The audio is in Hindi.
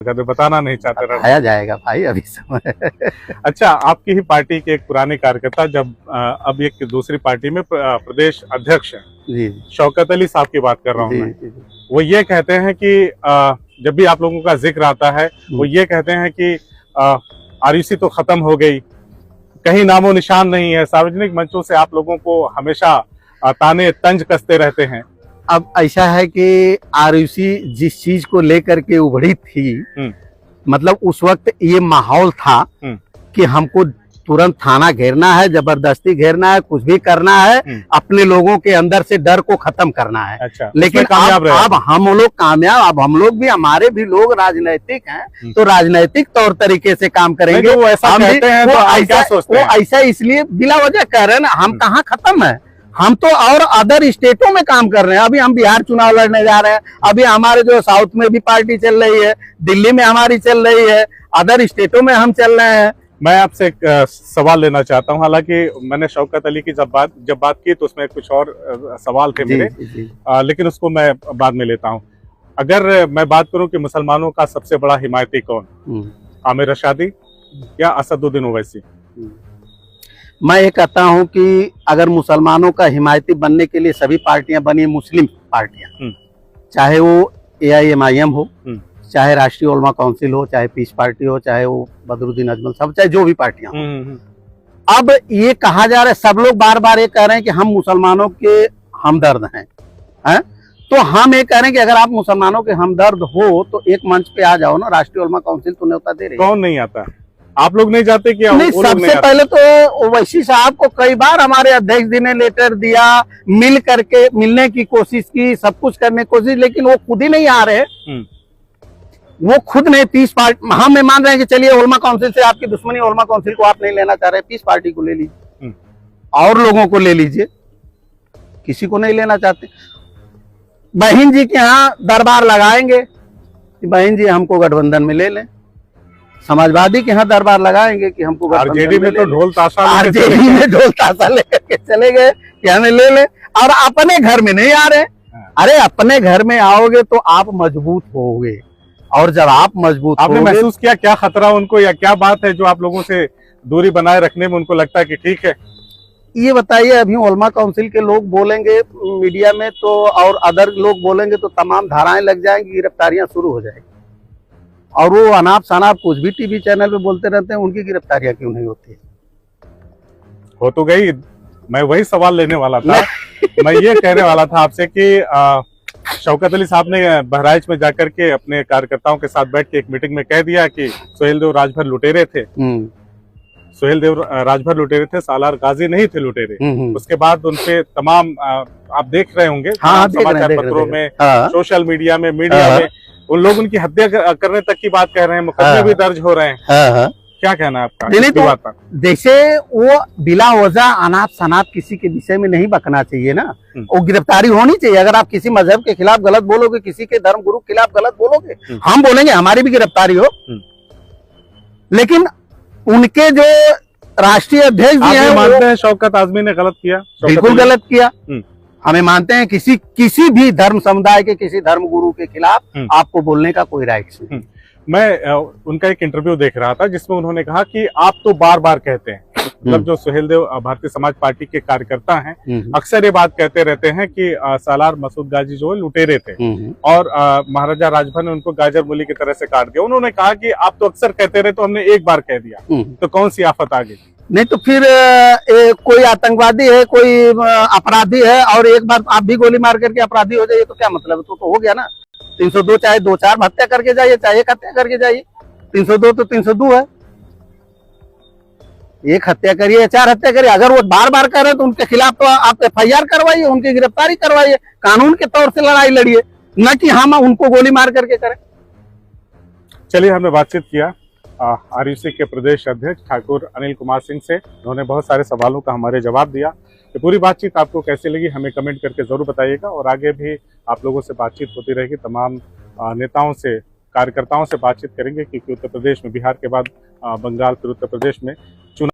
बताना नहीं चाहते रहा। आया जाएगा भाई अभी समय। अच्छा, आपकी ही पार्टी के एक पुराने कार्यकर्ता जब अब एक दूसरी पार्टी में प्रदेश अध्यक्ष हैं, जी शौकत अली साहब की बात कर रहा हूँ जी, मैं। जी, जी। वो ये कहते हैं कि जब भी आप लोगों का जिक्र आता है वो ये कहते हैं कि आरयूसी तो खत्म हो गई, कहीं नामो निशान नहीं है। सार्वजनिक मंचों से आप लोगों को हमेशा ताने तंज कसते रहते हैं। अब ऐसा है कि आरयूसी जिस चीज को लेकर के उभरी थी, मतलब उस वक्त ये माहौल था कि हमको तुरंत थाना घेरना है, जबरदस्ती घेरना है, कुछ भी करना है, अपने लोगों के अंदर से डर को खत्म करना है। अच्छा, लेकिन अब हम लोग कामयाब, अब हम लोग भी, हमारे भी लोग राजनैतिक हैं, तो राजनैतिक तौर तरीके से काम करेंगे। वो ऐसा कहते हैं तो आप क्या सोचते हैं? वो ऐसा इसलिए बिला वजह कह रहे हैं ना, हम कहाँ खत्म है, हम तो और अदर स्टेटों में काम कर रहे हैं। अभी हम बिहार चुनाव लड़ने जा रहे हैं, अभी हमारे जो साउथ में भी पार्टी चल रही है, दिल्ली में हमारी चल रही है, अदर स्टेटों में हम चल रहे हैं। मैं आपसे एक सवाल लेना चाहता हूं। हालांकि मैंने शौकत अली की जब बात की तो उसमें कुछ और सवाल थे मेरे, लेकिन उसको मैं बाद में लेता हूं। अगर मैं बात करूं कि मुसलमानों का सबसे बड़ा हिमायती कौन, आमिर रशादी या असदुद्दीन ओवैसी? मैं ये कहता हूं कि अगर मुसलमानों का हिमायती बनने के लिए सभी पार्टियां बनी, मुस्लिम पार्टियां, चाहे वो AIMIM हो, चाहे राष्ट्रीय उलमा काउंसिल हो, चाहे पीस पार्टी हो, चाहे वो बदरुद्दीन अजमल साहब, चाहे जो भी पार्टियां हो। अब ये कहा जा रहा है, सब लोग बार बार ये कह रहे हैं कि हम मुसलमानों के हमदर्द हैं, तो हम ये कह रहे हैं कि अगर आप मुसलमानों के हमदर्द हो तो एक मंच पे आ जाओ ना। राष्ट्रीय उलमा काउंसिल तो न्योता दे रही है। कौन नहीं आता? आप लोग नहीं जाते क्या? नहीं, सबसे पहले तो ओवैसी साहब को कई बार हमारे अध्यक्ष जी ने लेटर दिया, मिल करके मिलने की कोशिश की, सब कुछ करने की कोशिश, लेकिन वो खुद ही नहीं आ रहे। वो खुद नहीं, पीस पार्टी, हम मान रहे हैं कि चलिए उलमा काउंसिल से आपकी दुश्मनी, उलमा काउंसिल को आप नहीं लेना चाह रहे, पीस पार्टी को ले लीजिए और लोगों को ले लीजिए, किसी को नहीं लेना चाहते। बहन जी के यहाँ दरबार लगाएंगे कि बहन जी हमको गठबंधन में ले लें, समाजवादी के यहाँ दरबार लगाएंगे कि हमको आरजेडी में तो ढोल ताशा लेकर के चले गए कि हमें ले ले, और अपने घर में नहीं आ रहे। अरे अपने घर में आओगे तो आप मजबूत होगे, और जब आप मजबूत आपने महसूस किया क्या खतरा उनको, या क्या बात है जो आप लोगों से दूरी बनाए रखने में उनको लगता है कि ठीक है? ये बताइए, अभी उलमा काउंसिल के लोग बोलेंगे मीडिया में तो, और अदर लोग बोलेंगे तो तमाम धाराएं लग जाएंगी, गिरफ्तारियां शुरू हो जाएंगी। और वो अनाप शनाप कुछ भी टीवी चैनल पे बोलते रहते हैं, उनकी गिरफ्तारियां क्यों नहीं होती? हो तो गई। मैं वही सवाल लेने वाला था। मैं ये कहने वाला था आपसे कि शौकत अली साहब ने बहराइच में जाकर के अपने कार्यकर्ताओं के साथ बैठ के एक मीटिंग में कह दिया कि सुहेलदेव राजभर लुटेरे थे। सुहेलदेव राजभर लुटेरे थे, सालार गाजी नहीं थे लुटेरे। उसके बाद उनपे तमाम आप देख रहे होंगे समाचार पत्रों में, सोशल मीडिया में, मीडिया में, उन लोग उनकी हत्या करने तक की बात कह रहे हैं, मुकदमे भी दर्ज हो रहे हैं। क्या कहना है आपका? नहीं तो जैसे वो बिला वजह अनाप शनाप किसी के विषय में नहीं बकना चाहिए ना, वो गिरफ्तारी होनी चाहिए। अगर आप किसी मजहब के खिलाफ गलत बोलोगे, किसी के धर्म गुरु के खिलाफ गलत बोलोगे, हम बोलेंगे हमारी भी गिरफ्तारी हो। लेकिन उनके जो राष्ट्रीय अध्यक्ष जी हैं, मानते हैं शौकत आजमी ने गलत किया? बिल्कुल गलत किया। हमें मानते हैं किसी भी धर्म समुदाय के किसी धर्म गुरु के खिलाफ आपको बोलने का कोई राइट नहीं। मैं उनका एक इंटरव्यू देख रहा था जिसमें उन्होंने कहा कि आप तो बार बार कहते हैं, मतलब जो सुहेलदेव भारतीय समाज पार्टी के कार्यकर्ता हैं, अक्सर ये बात कहते रहते हैं कि सालार मसूद गाजी जो लुटेरे थे और महाराजा राजभर ने उनको गाजर मूली की तरह से काट दिया। उन्होंने कहा कि आप तो अक्सर कहते रहे, तो हमने एक बार कह दिया, तो कौन सी आफत आ गई? नहीं तो फिर कोई आतंकवादी है, कोई अपराधी है, और एक बार आप भी गोली मार करके अपराधी हो जाइए तो क्या मतलब? तो हो गया ना। 302 चाहे 2-4 हत्या करके जाइए, चाहे एक हत्या करके जाइए, 302 तो 302 है। एक हत्या करिए या 4 हत्या करिए, अगर वो बार बार कर रहे हैं तो उनके खिलाफ तो आप FIR करवाइए, उनकी गिरफ्तारी करवाइए, कानून के तौर से लड़ाई लड़िए, न कि हम उनको गोली मार करके करें। चलिए, हमने बातचीत किया आरयूसी के प्रदेश अध्यक्ष ठाकुर अनिल कुमार सिंह से। उन्होंने बहुत सारे सवालों का हमारे जवाब दिया। ये पूरी बातचीत आपको कैसी लगी हमें कमेंट करके जरूर बताइएगा, और आगे भी आप लोगों से बातचीत होती रहेगी। तमाम नेताओं से, कार्यकर्ताओं से बातचीत करेंगे, क्योंकि उत्तर प्रदेश में बिहार के बाद बंगाल, फिर उत्तर प्रदेश में चुनाव